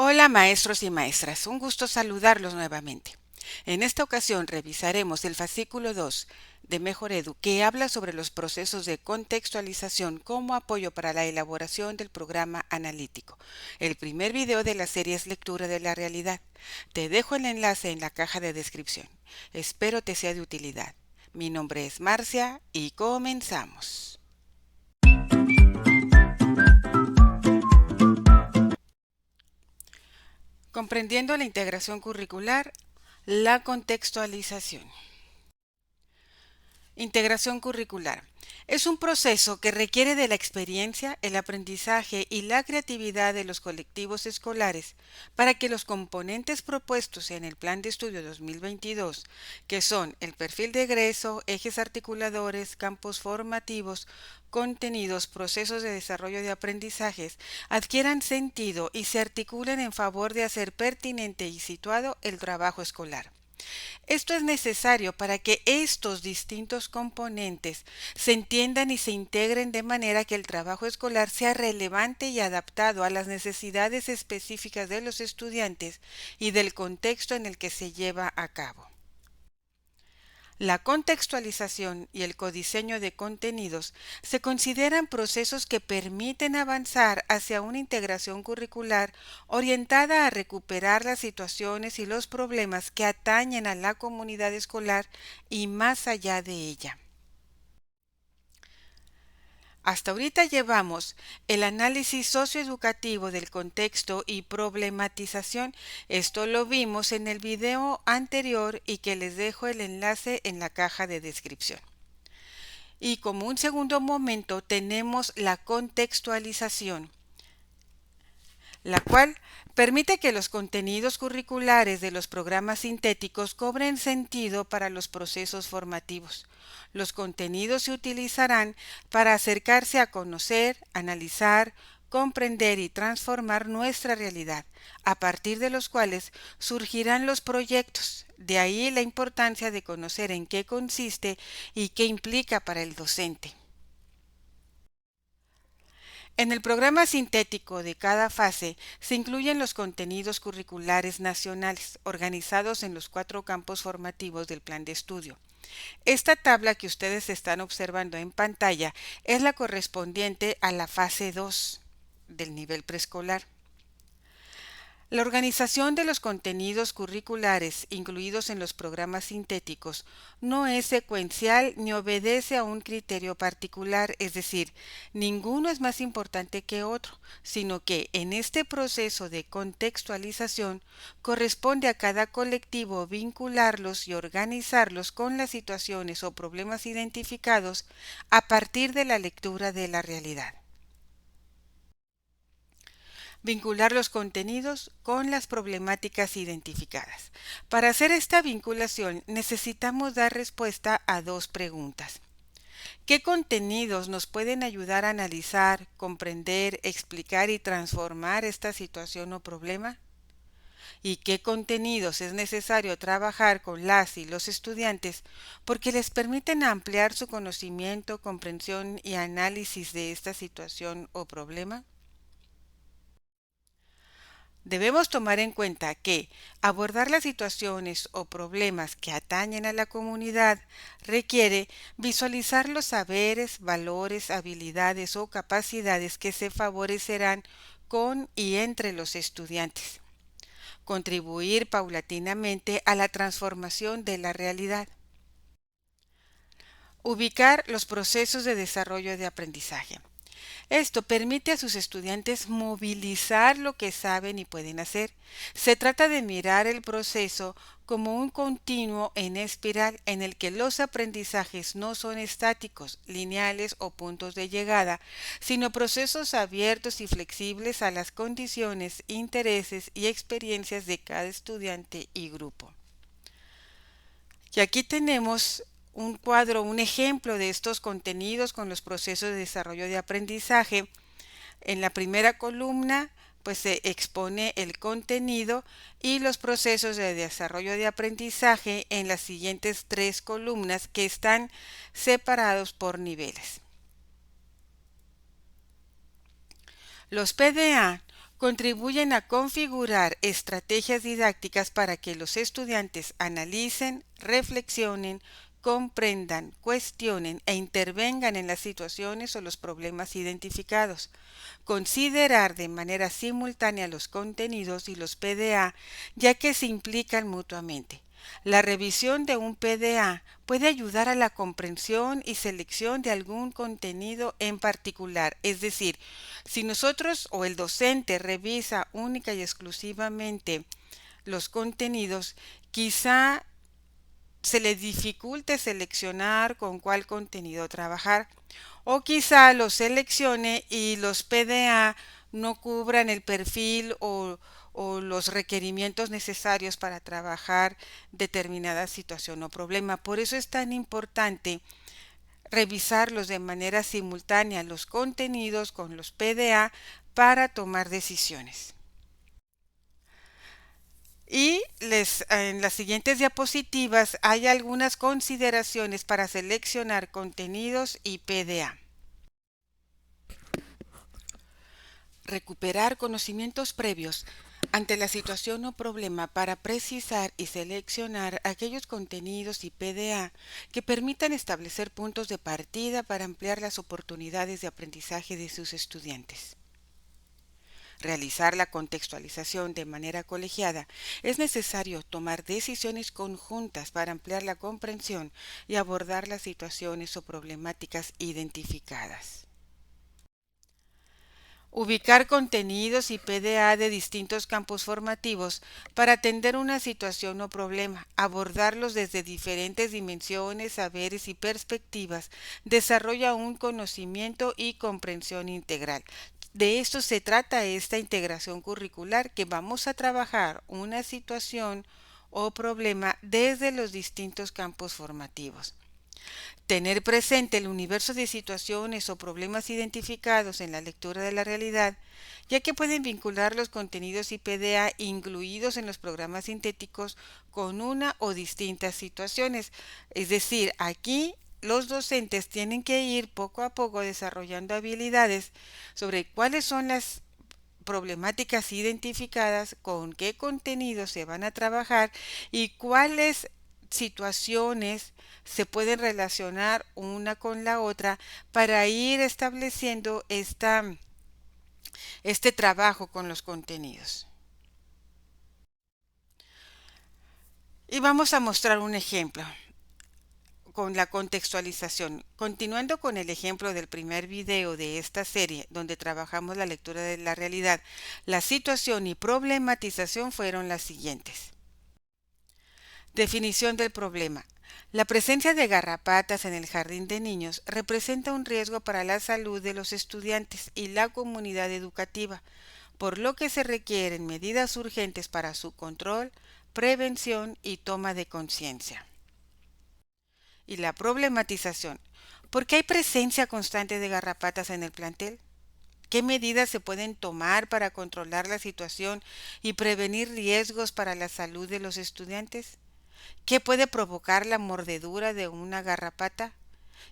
Hola maestros y maestras, un gusto saludarlos nuevamente. En esta ocasión revisaremos el fascículo 2 de Mejor Edu, que habla sobre los procesos de contextualización como apoyo para la elaboración del programa analítico. El primer video de la serie es Lectura de la Realidad. Te dejo el enlace en la caja de descripción. Espero te sea de utilidad. Mi nombre es Marcia y comenzamos. Comprendiendo la integración curricular, la contextualización. Integración curricular. Es un proceso que requiere de la experiencia, el aprendizaje y la creatividad de los colectivos escolares para que los componentes propuestos en el Plan de Estudio 2022, que son el perfil de egreso, ejes articuladores, campos formativos, contenidos, procesos de desarrollo de aprendizajes, adquieran sentido y se articulen en favor de hacer pertinente y situado el trabajo escolar. Esto es necesario para que estos distintos componentes se entiendan y se integren de manera que el trabajo escolar sea relevante y adaptado a las necesidades específicas de los estudiantes y del contexto en el que se lleva a cabo. La contextualización y el codiseño de contenidos se consideran procesos que permiten avanzar hacia una integración curricular orientada a recuperar las situaciones y los problemas que atañen a la comunidad escolar y más allá de ella. Hasta ahorita llevamos el análisis socioeducativo del contexto y problematización. Esto lo vimos en el video anterior y que les dejo el enlace en la caja de descripción. Y como un segundo momento tenemos la contextualización, la cual permite que los contenidos curriculares de los programas sintéticos cobren sentido para los procesos formativos. Los contenidos se utilizarán para acercarse a conocer, analizar, comprender y transformar nuestra realidad, a partir de los cuales surgirán los proyectos. De ahí la importancia de conocer en qué consiste y qué implica para el docente. En el programa sintético de cada fase se incluyen los contenidos curriculares nacionales, organizados en los 4 campos formativos del plan de estudio. Esta tabla que ustedes están observando en pantalla es la correspondiente a la fase 2 del nivel preescolar. La organización de los contenidos curriculares incluidos en los programas sintéticos no es secuencial ni obedece a un criterio particular, es decir, ninguno es más importante que otro, sino que en este proceso de contextualización corresponde a cada colectivo vincularlos y organizarlos con las situaciones o problemas identificados a partir de la lectura de la realidad. Vincular los contenidos con las problemáticas identificadas. Para hacer esta vinculación necesitamos dar respuesta a dos preguntas. ¿Qué contenidos nos pueden ayudar a analizar, comprender, explicar y transformar esta situación o problema? ¿Y qué contenidos es necesario trabajar con las y los estudiantes porque les permiten ampliar su conocimiento, comprensión y análisis de esta situación o problema? Debemos tomar en cuenta que abordar las situaciones o problemas que atañen a la comunidad requiere visualizar los saberes, valores, habilidades o capacidades que se favorecerán con y entre los estudiantes. Contribuir paulatinamente a la transformación de la realidad. Ubicar los procesos de desarrollo de aprendizaje. Esto permite a sus estudiantes movilizar lo que saben y pueden hacer. Se trata de mirar el proceso como un continuo en espiral en el que los aprendizajes no son estáticos, lineales o puntos de llegada, sino procesos abiertos y flexibles a las condiciones, intereses y experiencias de cada estudiante y grupo. Y aquí tenemos un cuadro, un ejemplo de estos contenidos con los procesos de desarrollo de aprendizaje. En la primera columna, pues se expone el contenido y los procesos de desarrollo de aprendizaje en las siguientes 3 columnas que están separados por niveles. Los PDA contribuyen a configurar estrategias didácticas para que los estudiantes analicen, reflexionen, comprendan, cuestionen e intervengan en las situaciones o los problemas identificados. Considerar de manera simultánea los contenidos y los PDA, ya que se implican mutuamente. La revisión de un PDA puede ayudar a la comprensión y selección de algún contenido en particular. Es decir, si nosotros o el docente revisa única y exclusivamente los contenidos, quizá se le dificulte seleccionar con cuál contenido trabajar, o quizá los seleccione y los PDA no cubran el perfil o los requerimientos necesarios para trabajar determinada situación o problema. Por eso es tan importante revisarlos de manera simultánea los contenidos con los PDA para tomar decisiones. Y en las siguientes diapositivas hay algunas consideraciones para seleccionar contenidos y PDA. Recuperar conocimientos previos ante la situación o problema para precisar y seleccionar aquellos contenidos y PDA que permitan establecer puntos de partida para ampliar las oportunidades de aprendizaje de sus estudiantes. Realizar la contextualización de manera colegiada, es necesario tomar decisiones conjuntas para ampliar la comprensión y abordar las situaciones o problemáticas identificadas. Ubicar contenidos y PDA de distintos campos formativos para atender una situación o problema, abordarlos desde diferentes dimensiones, saberes y perspectivas, desarrolla un conocimiento y comprensión integral. De esto se trata esta integración curricular, que vamos a trabajar una situación o problema desde los distintos campos formativos. Tener presente el universo de situaciones o problemas identificados en la lectura de la realidad, ya que pueden vincular los contenidos y PDA incluidos en los programas sintéticos con una o distintas situaciones. Es decir, aquí los docentes tienen que ir poco a poco desarrollando habilidades sobre cuáles son las problemáticas identificadas, con qué contenidos se van a trabajar y cuáles situaciones se pueden relacionar una con la otra para ir estableciendo este trabajo con los contenidos. Y vamos a mostrar un ejemplo con la contextualización. Continuando con el ejemplo del primer video de esta serie, donde trabajamos la lectura de la realidad, la situación y problematización fueron las siguientes. Definición del problema. La presencia de garrapatas en el jardín de niños representa un riesgo para la salud de los estudiantes y la comunidad educativa, por lo que se requieren medidas urgentes para su control, prevención y toma de conciencia. Y la problematización. ¿Por qué hay presencia constante de garrapatas en el plantel? ¿Qué medidas se pueden tomar para controlar la situación y prevenir riesgos para la salud de los estudiantes? ¿Qué puede provocar la mordedura de una garrapata?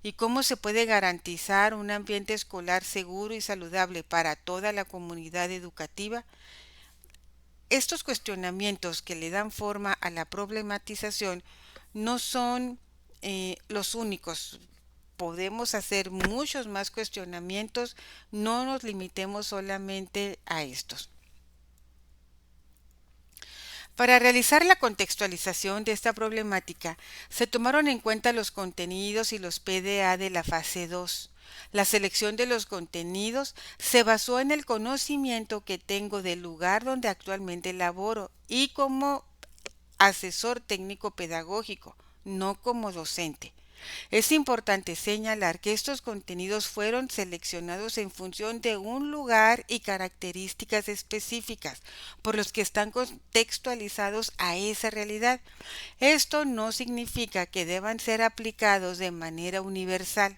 ¿Y cómo se puede garantizar un ambiente escolar seguro y saludable para toda la comunidad educativa? Estos cuestionamientos que le dan forma a la problematización no son los únicos. Podemos hacer muchos más cuestionamientos, no nos limitemos solamente a estos. Para realizar la contextualización de esta problemática, se tomaron en cuenta los contenidos y los PDA de la fase 2. La selección de los contenidos se basó en el conocimiento que tengo del lugar donde actualmente laboro y como asesor técnico pedagógico, no como docente. Es importante señalar que estos contenidos fueron seleccionados en función de un lugar y características específicas, por los que están contextualizados a esa realidad. Esto no significa que deban ser aplicados de manera universal.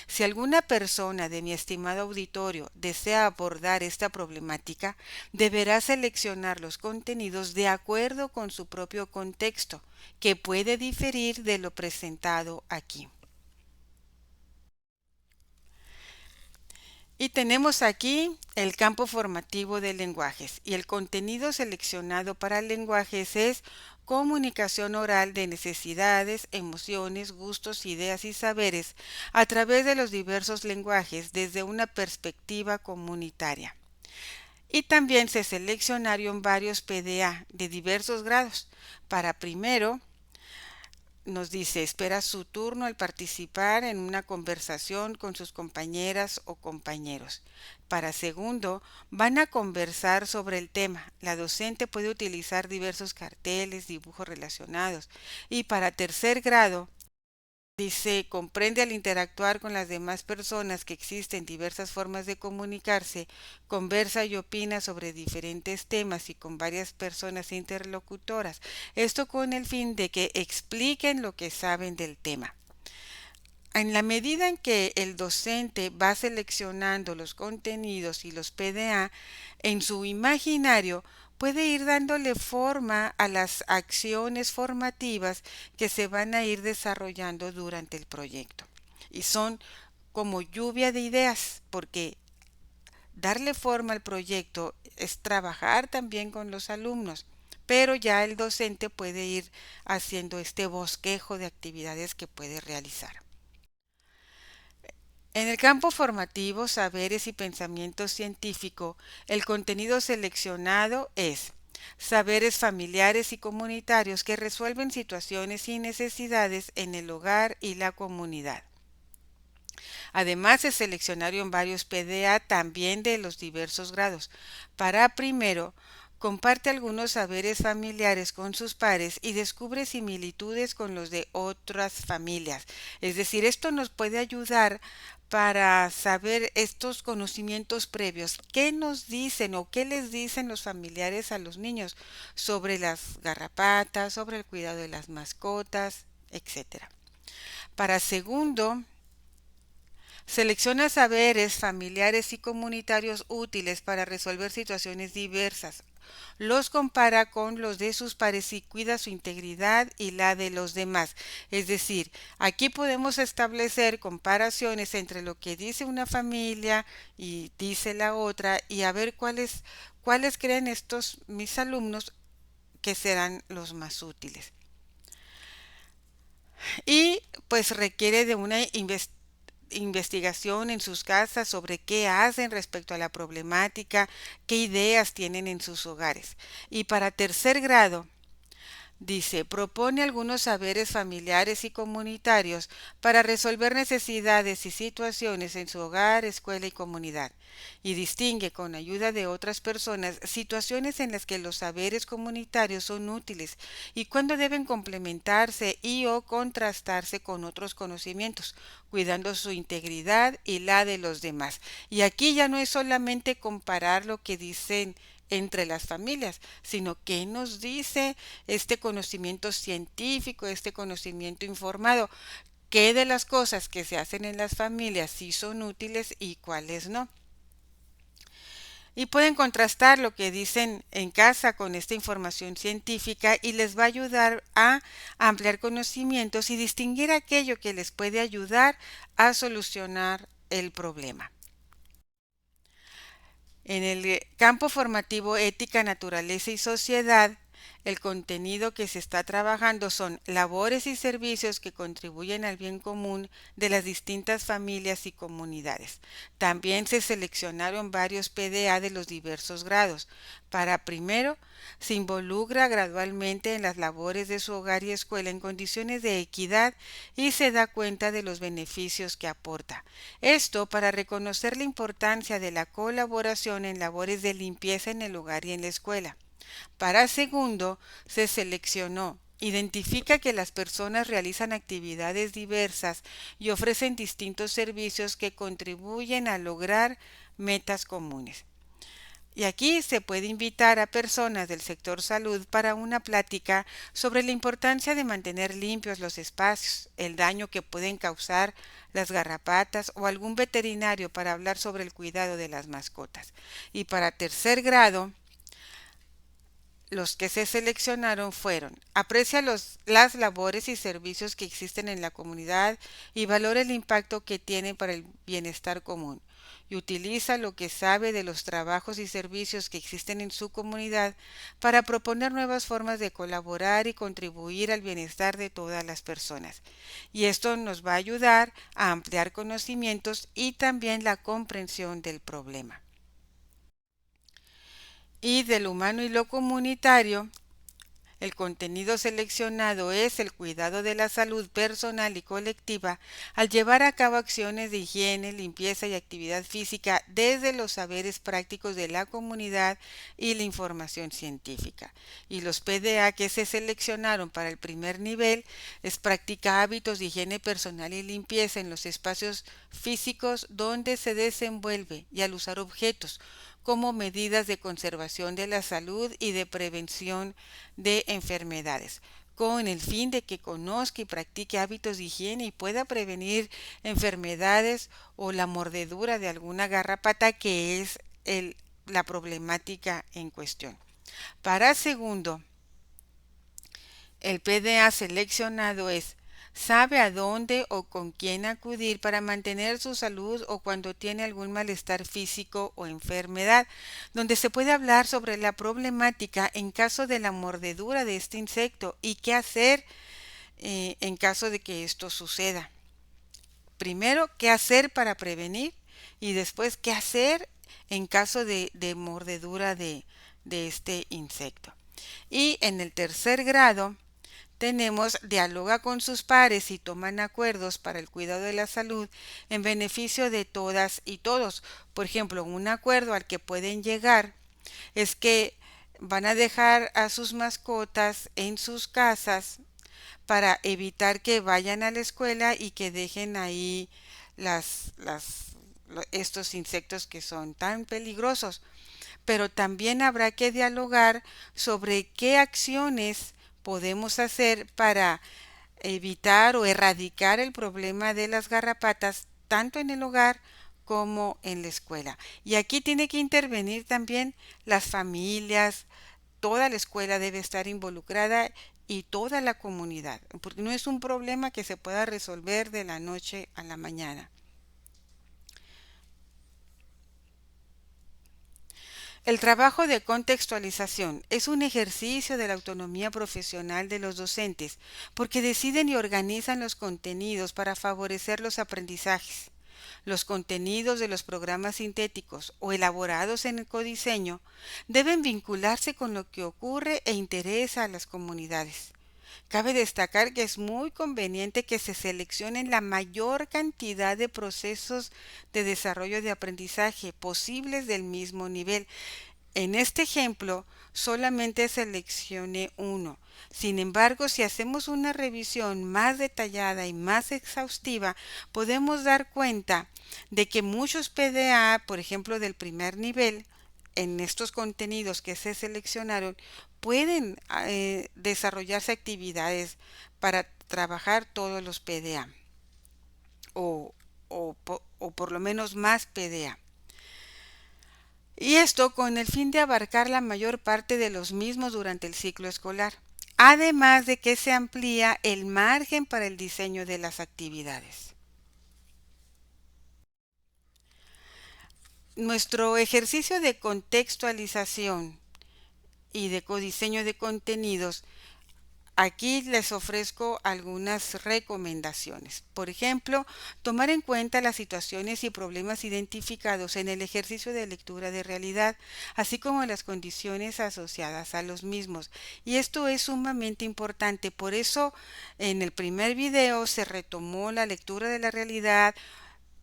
Si alguna persona de mi estimado auditorio desea abordar esta problemática, deberá seleccionar los contenidos de acuerdo con su propio contexto, que puede diferir de lo presentado aquí. Y tenemos aquí el campo formativo de lenguajes y el contenido seleccionado para lenguajes es comunicación oral de necesidades, emociones, gustos, ideas y saberes a través de los diversos lenguajes desde una perspectiva comunitaria. Y también se seleccionaron varios PDA de diversos grados. Para primero, nos dice, espera su turno al participar en una conversación con sus compañeras o compañeros. Para segundo, van a conversar sobre el tema. La docente puede utilizar diversos carteles, dibujos relacionados. Y para tercer grado, dice, comprende al interactuar con las demás personas que existen diversas formas de comunicarse, conversa y opina sobre diferentes temas y con varias personas interlocutoras. Esto con el fin de que expliquen lo que saben del tema. En la medida en que el docente va seleccionando los contenidos y los PDA en su imaginario, puede ir dándole forma a las acciones formativas que se van a ir desarrollando durante el proyecto. Y son como lluvia de ideas, porque darle forma al proyecto es trabajar también con los alumnos, pero ya el docente puede ir haciendo este bosquejo de actividades que puede realizar. En el campo formativo, saberes y pensamiento científico, el contenido seleccionado es saberes familiares y comunitarios que resuelven situaciones y necesidades en el hogar y la comunidad. Además, se seleccionaron varios PDA también de los diversos grados. Para primero, comparte algunos saberes familiares con sus pares y descubre similitudes con los de otras familias. Es decir, esto nos puede ayudar para saber estos conocimientos previos. ¿Qué nos dicen o qué les dicen los familiares a los niños sobre las garrapatas, sobre el cuidado de las mascotas, etcétera? Para segundo, selecciona saberes familiares y comunitarios útiles para resolver situaciones diversas. Los compara con los de sus pares y cuida su integridad y la de los demás. Es decir, aquí podemos establecer comparaciones entre lo que dice una familia y dice la otra y a ver cuáles creen estos mis alumnos que serán los más útiles. Y pues requiere de una investigación en sus casas sobre qué hacen respecto a la problemática, qué ideas tienen en sus hogares. Y para tercer grado, dice, propone algunos saberes familiares y comunitarios para resolver necesidades y situaciones en su hogar, escuela y comunidad, y distingue con ayuda de otras personas situaciones en las que los saberes comunitarios son útiles y cuándo deben complementarse y o contrastarse con otros conocimientos, cuidando su integridad y la de los demás. Y aquí ya no es solamente comparar lo que dicen entre las familias, sino qué nos dice este conocimiento científico, este conocimiento informado, qué de las cosas que se hacen en las familias sí son útiles y cuáles no. Y pueden contrastar lo que dicen en casa con esta información científica y les va a ayudar a ampliar conocimientos y distinguir aquello que les puede ayudar a solucionar el problema. En el campo formativo ética, naturaleza y sociedad, el contenido que se está trabajando son labores y servicios que contribuyen al bien común de las distintas familias y comunidades. También se seleccionaron varios PDA de los diversos grados. Para primero, se involucra gradualmente en las labores de su hogar y escuela en condiciones de equidad y se da cuenta de los beneficios que aporta. Esto para reconocer la importancia de la colaboración en labores de limpieza en el hogar y en la escuela. Para segundo, se seleccionó. Identifica que las personas realizan actividades diversas y ofrecen distintos servicios que contribuyen a lograr metas comunes. Y aquí se puede invitar a personas del sector salud para una plática sobre la importancia de mantener limpios los espacios, el daño que pueden causar las garrapatas o algún veterinario para hablar sobre el cuidado de las mascotas. Y para tercer grado, los que se seleccionaron fueron: aprecia las labores y servicios que existen en la comunidad y valora el impacto que tienen para el bienestar común. y utiliza lo que sabe de los trabajos y servicios que existen en su comunidad para proponer nuevas formas de colaborar y contribuir al bienestar de todas las personas. Y esto nos va a ayudar a ampliar conocimientos y también la comprensión del problema. Y del humano y lo comunitario, el contenido seleccionado es el cuidado de la salud personal y colectiva al llevar a cabo acciones de higiene, limpieza y actividad física desde los saberes prácticos de la comunidad y la información científica. Y los PDA que se seleccionaron para el primer nivel es practicar hábitos de higiene personal y limpieza en los espacios físicos donde se desenvuelve y al usar objetos como medidas de conservación de la salud y de prevención de enfermedades, con el fin de que conozca y practique hábitos de higiene y pueda prevenir enfermedades o la mordedura de alguna garrapata que es la problemática en cuestión. Para segundo, el PDA seleccionado es sabe a dónde o con quién acudir para mantener su salud o cuando tiene algún malestar físico o enfermedad, donde se puede hablar sobre la problemática en caso de la mordedura de este insecto y qué hacer en caso de que esto suceda. Primero, qué hacer para prevenir y después qué hacer en caso de mordedura de este insecto. Y en el tercer grado, tenemos dialoga con sus pares y toman acuerdos para el cuidado de la salud en beneficio de todas y todos. Por ejemplo, un acuerdo al que pueden llegar es que van a dejar a sus mascotas en sus casas para evitar que vayan a la escuela y que dejen ahí estos insectos que son tan peligrosos. Pero también habrá que dialogar sobre qué acciones podemos hacer para evitar o erradicar el problema de las garrapatas tanto en el hogar como en la escuela. Y aquí tiene que intervenir también las familias, toda la escuela debe estar involucrada y toda la comunidad, porque no es un problema que se pueda resolver de la noche a la mañana. El trabajo de contextualización es un ejercicio de la autonomía profesional de los docentes, porque deciden y organizan los contenidos para favorecer los aprendizajes. Los contenidos de los programas sintéticos o elaborados en el codiseño deben vincularse con lo que ocurre e interesa a las comunidades. Cabe destacar que es muy conveniente que se seleccionen la mayor cantidad de procesos de desarrollo de aprendizaje posibles del mismo nivel. En este ejemplo, solamente seleccioné uno. Sin embargo, si hacemos una revisión más detallada y más exhaustiva, podemos dar cuenta de que muchos PDA, por ejemplo, del primer nivel, en estos contenidos que se seleccionaron, pueden desarrollarse actividades para trabajar todos los PDA o, o por lo menos más PDA. Y esto con el fin de abarcar la mayor parte de los mismos durante el ciclo escolar, además de que se amplía el margen para el diseño de las actividades. Nuestro ejercicio de contextualización y de codiseño de contenidos, aquí les ofrezco algunas recomendaciones. Por ejemplo, tomar en cuenta las situaciones y problemas identificados en el ejercicio de lectura de realidad, así como las condiciones asociadas a los mismos. Y esto es sumamente importante. Por eso, en el primer video se retomó la lectura de la realidad,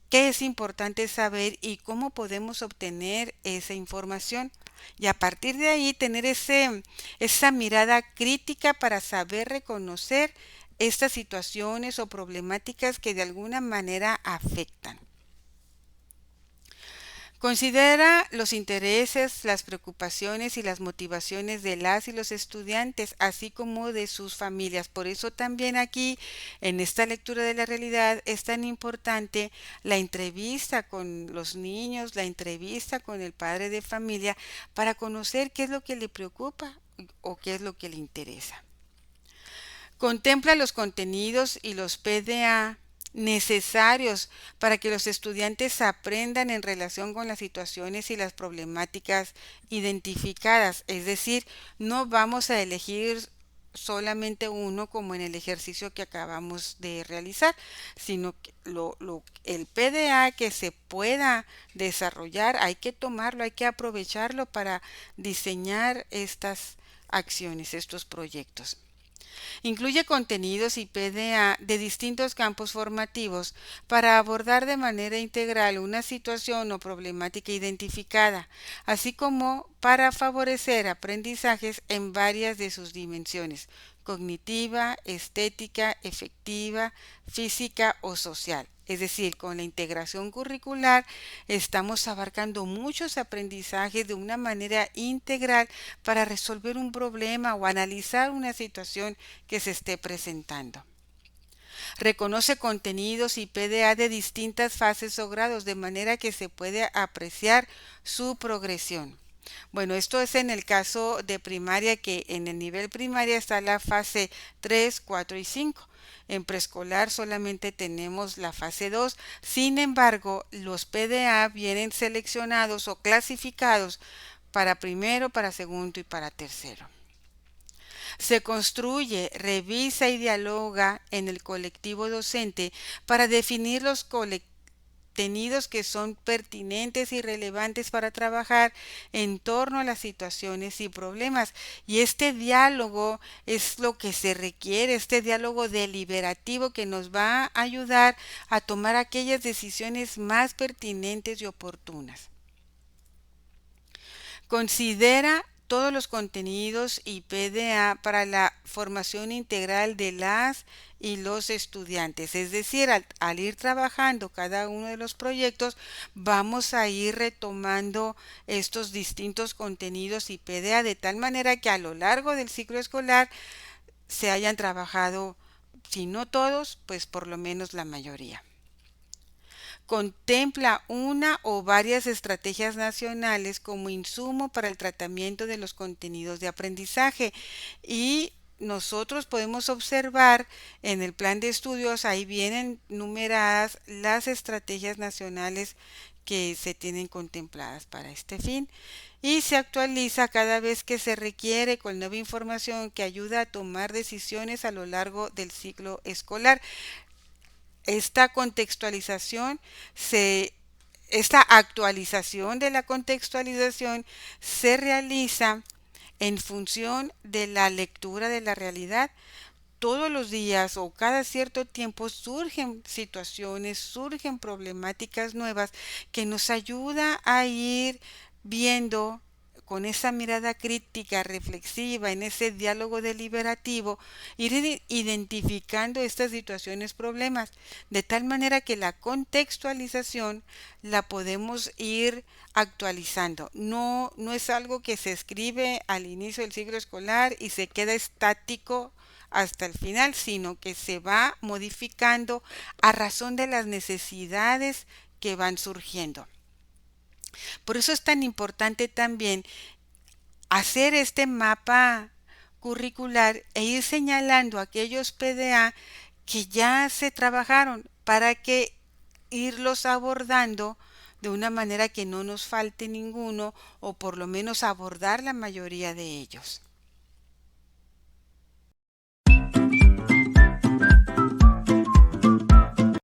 qué es importante saber y cómo podemos obtener esa información. Y a partir de ahí tener esa mirada crítica para saber reconocer estas situaciones o problemáticas que de alguna manera afectan. Considera los intereses, las preocupaciones y las motivaciones de las y los estudiantes, así como de sus familias. Por eso también aquí, en esta lectura de la realidad, es tan importante la entrevista con los niños, la entrevista con el padre de familia, para conocer qué es lo que le preocupa o qué es lo que le interesa. Contempla los contenidos y los PDA necesarios para que los estudiantes aprendan en relación con las situaciones y las problemáticas identificadas. Es decir, no vamos a elegir solamente uno como en el ejercicio que acabamos de realizar, sino que el PDA que se pueda desarrollar hay que tomarlo, hay que aprovecharlo para diseñar estas acciones, estos proyectos. Incluye contenidos y PDA de distintos campos formativos para abordar de manera integral una situación o problemática identificada, así como para favorecer aprendizajes en varias de sus dimensiones: cognitiva, estética, efectiva, física o social. Es decir, con la integración curricular estamos abarcando muchos aprendizajes de una manera integral para resolver un problema o analizar una situación que se esté presentando. Reconoce contenidos y PDA de distintas fases o grados de manera que se puede apreciar su progresión. Bueno, esto es en el caso de primaria, que en el nivel primaria está la fase 3, 4 y 5. En preescolar solamente tenemos la fase 2. Sin embargo, los PDA vienen seleccionados o clasificados para primero, para segundo y para tercero. Se construye, revisa y dialoga en el colectivo docente para definir los contenidos que son pertinentes y relevantes para trabajar en torno a las situaciones y problemas. Y este diálogo es lo que se requiere, este diálogo deliberativo que nos va a ayudar a tomar aquellas decisiones más pertinentes y oportunas. Considera todos los contenidos y PDA para la formación integral de las y los estudiantes. Es decir, al ir trabajando cada uno de los proyectos, vamos a ir retomando estos distintos contenidos y PDA de tal manera que a lo largo del ciclo escolar se hayan trabajado, si no todos, pues por lo menos la mayoría. Contempla una o varias estrategias nacionales como insumo para el tratamiento de los contenidos de aprendizaje, y nosotros podemos observar en el plan de estudios, ahí vienen numeradas las estrategias nacionales que se tienen contempladas para este fin, y se actualiza cada vez que se requiere con nueva información que ayuda a tomar decisiones a lo largo del ciclo escolar. Esta contextualización esta actualización de la contextualización se realiza en función de la lectura de la realidad. Todos los días o cada cierto tiempo surgen situaciones, surgen problemáticas nuevas que nos ayuda a ir viendo con esa mirada crítica, reflexiva, en ese diálogo deliberativo, ir identificando estas situaciones, problemas, de tal manera que la contextualización la podemos ir actualizando. No, no es algo que se escribe al inicio del ciclo escolar y se queda estático hasta el final, sino que se va modificando a razón de las necesidades que van surgiendo. Por eso es tan importante también hacer este mapa curricular e ir señalando aquellos PDA que ya se trabajaron para que irlos abordando de una manera que no nos falte ninguno, o por lo menos abordar la mayoría de ellos.